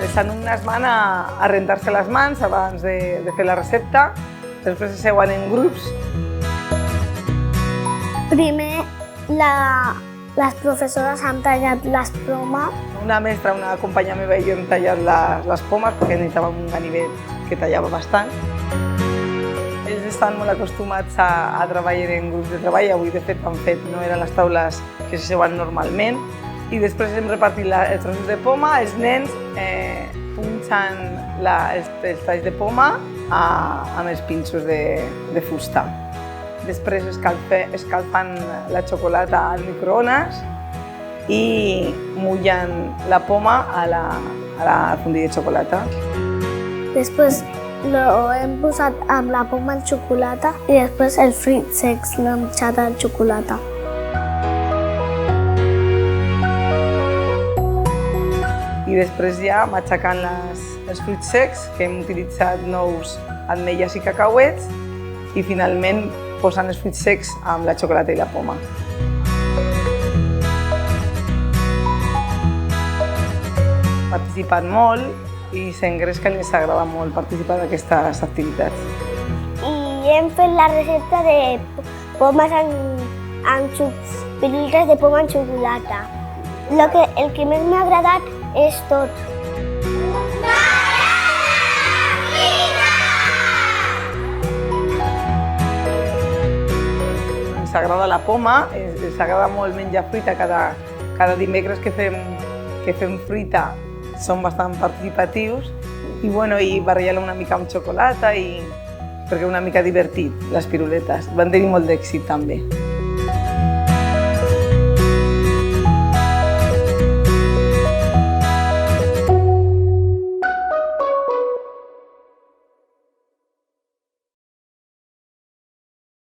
Els alumnes van a rentar-se les mans abans de fer la recepta, després se seuen en grups. Primer, les professores han tallat les pomes. Una mestra, una companya meva i jo hem tallat les pomes perquè necessitàvem un ganivet que tallava bastant. Ells estan molt acostumats a treballar en grups de treball, avui de fet han fet, no eren les taules que se seuen normalment, i després hem repartit els trossos de poma, els nens punxen els talls de poma amb els pinços de fusta. Després escalfen la xocolata al microones i mullen la poma a la fondilla de xocolata. Després lo hem posat amb la poma en xocolata i després els fruits secs l'hem eixat en xocolata. I després ja matxacant els fruits secs, que hem utilitzat nous, ametlles i cacauets, i finalment posant els fruits secs amb la xocolata i la poma. Participen molt i sent que els agrada molt participar d'aquestes activitats. I hem fet la recepta de pomes pirulites de poma en xocolata. El que més m'ha agradat és tot. Ens agrada la poma, ens agrada molt menjar fruita. Cada dimecres que fem fruita som bastant participatius i barrejar-la una mica amb xocolata perquè és una mica divertit, les piruletes. Van tenir molt d'èxit també.